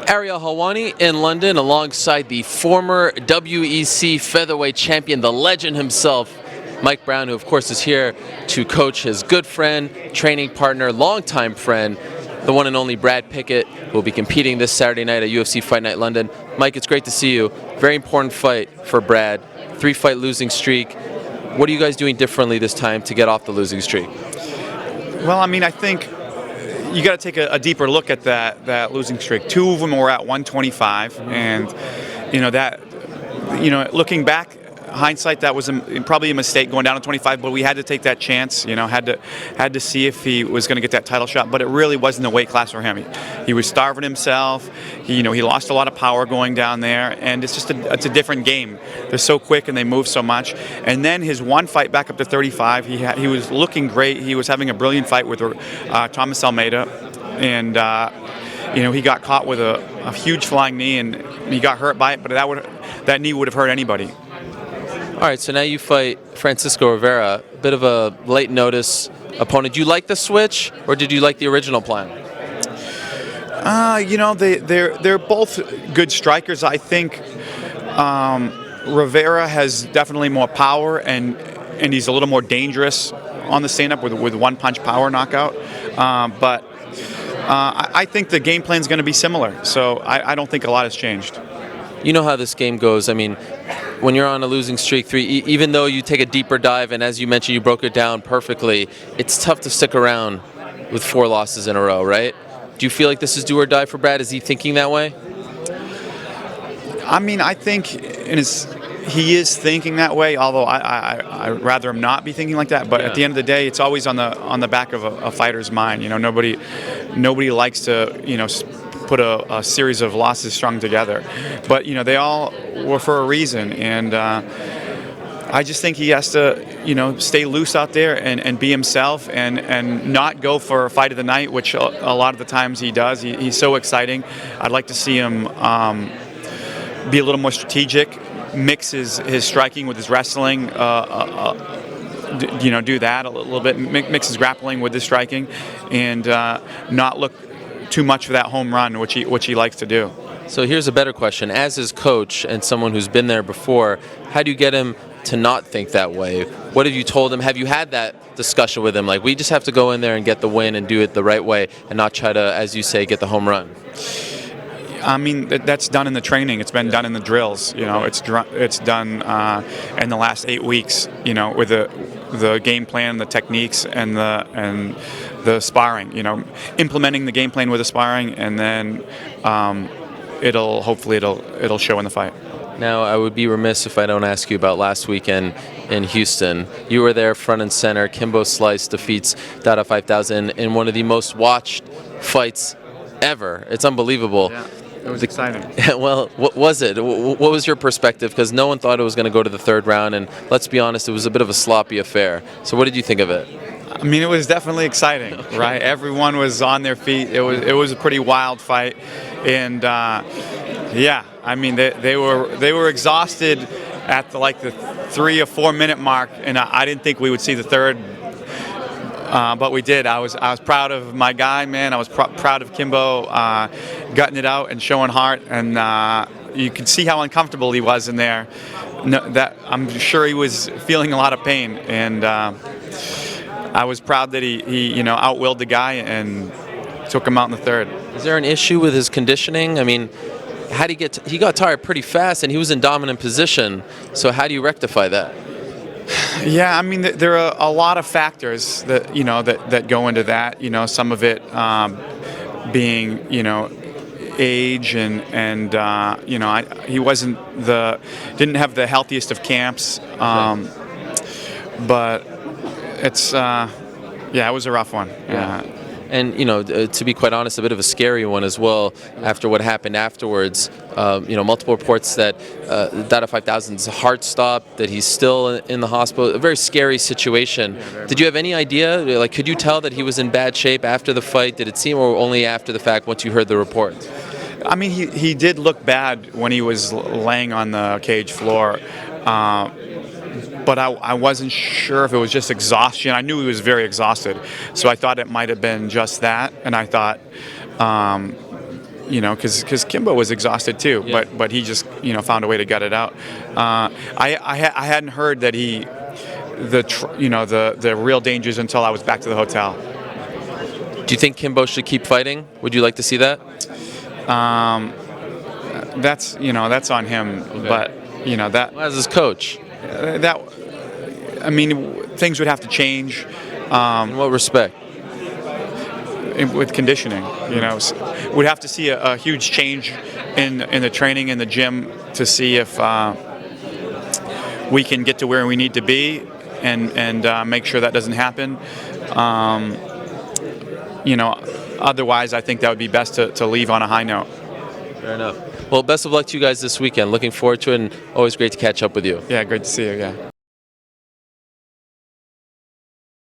Ariel Helwani in London alongside the former WEC featherweight champion, the legend himself, Mike Brown, who of course is here to coach his good friend, training partner, longtime friend, the one and only Brad Pickett, who will be competing this Saturday night at UFC Fight Night London. Mike, it's great to see you. Very important fight for Brad. 3-fight losing streak. What are you guys doing differently this time to get off the losing streak? Well, I think you got to take a deeper look at that losing streak. Two of them were at 125, and looking back, hindsight, that was probably a mistake going down to 25. But we had to take that chance. Had to see if he was going to get that title shot. But it really wasn't the weight class for him. He was starving himself. He lost a lot of power going down there, and it's just it's a different game. They're so quick and they move so much. And then his one fight back up to 35, he was looking great. He was having a brilliant fight with Thomas Almeida, and he got caught with a huge flying knee, and he got hurt by it. But that knee would have hurt anybody. All right, so now you fight Francisco Rivera, a bit of a late notice opponent. Do you like the switch, or did you like the original plan? They're both good strikers. I think Rivera has definitely more power, and he's a little more dangerous on the stand-up with one-punch power knockout. But I think the game plan is going to be similar, so I don't think a lot has changed. You know how this game goes. When you're on a losing streak, even though you take a deeper dive, and as you mentioned, you broke it down perfectly, it's tough to stick around with 4 losses in a row, right? Do you feel like this is do or die for Brad? Is he thinking that way? I think he is thinking that way, although I'd rather him not be thinking like that. But at the end of the day, it's always on the back of a fighter's mind. Nobody likes to put a series of losses strung together, but they all were for a reason, and I just think he has to stay loose out there and be himself and not go for a fight of the night, which a lot of the times he does. He's so exciting. I'd like to see him be a little more strategic, mix his striking with his wrestling, do that a little bit, mix his grappling with his striking, and not look too much for that home run, which he likes to do. So here's a better question. As his coach and someone who's been there before, how do you get him to not think that way? What have you told him? Have you had that discussion with him? Like, we just have to go in there and get the win and do it the right way and not try to, as you say, get the home run. That's done in the training. It's been done in the drills. It's done in the last 8 weeks. With the game plan, the techniques, and the sparring. Implementing the game plan with the sparring, and then it'll show in the fight. Now, I would be remiss if I don't ask you about last weekend in Houston. You were there front and center. Kimbo Slice defeats Dada 5000 in one of the most watched fights ever. It's unbelievable. Yeah. It was exciting. Well, what was it? What was your perspective? Because no one thought it was going to go to the third round, and let's be honest, it was a bit of a sloppy affair. So what did you think of it? It was definitely exciting, right? Everyone was on their feet. It was a pretty wild fight, and they were exhausted at the 3 or 4 minute mark, and I didn't think we would see the third. But we did. I was proud of my guy, man. I was proud of Kimbo gutting it out and showing heart, and you could see how uncomfortable he was in there. I'm sure he was feeling a lot of pain, and I was proud that he outwilled the guy and took him out in the third. Is there an issue with his conditioning? How did he got tired pretty fast, and he was in dominant position. So how do you rectify that? Yeah, there are a lot of factors that that go into that. Some of it being age and he didn't have the healthiest of camps, but it's it was a rough one. Yeah. And to be quite honest, a bit of a scary one as well. After what happened afterwards, multiple reports that Dada 5000's heart stopped, that he's still in the hospital. A very scary situation. Did you have any idea? Could you tell that he was in bad shape after the fight? Did it seem, or only after the fact once you heard the reports? He did look bad when he was laying on the cage floor. But I wasn't sure if it was just exhaustion. I knew he was very exhausted, so I thought it might have been just that. And I thought because Kimbo was exhausted too, Yeah. but he just found a way to gut it out. I hadn't heard that the real dangers until I was back to the hotel. Do you think Kimbo should keep fighting? Would you like to see that? That's on him, but that As his coach, that I mean things would have to change. in what respect? With conditioning, we'd have to see a huge change in the training in the gym to see if we can get to where we need to be and make sure that doesn't happen. Otherwise, I think that would be best to leave on a high note. Fair enough. Well, best of luck to you guys this weekend. Looking forward to it, and always great to catch up with you. Yeah, great to see you. Yeah.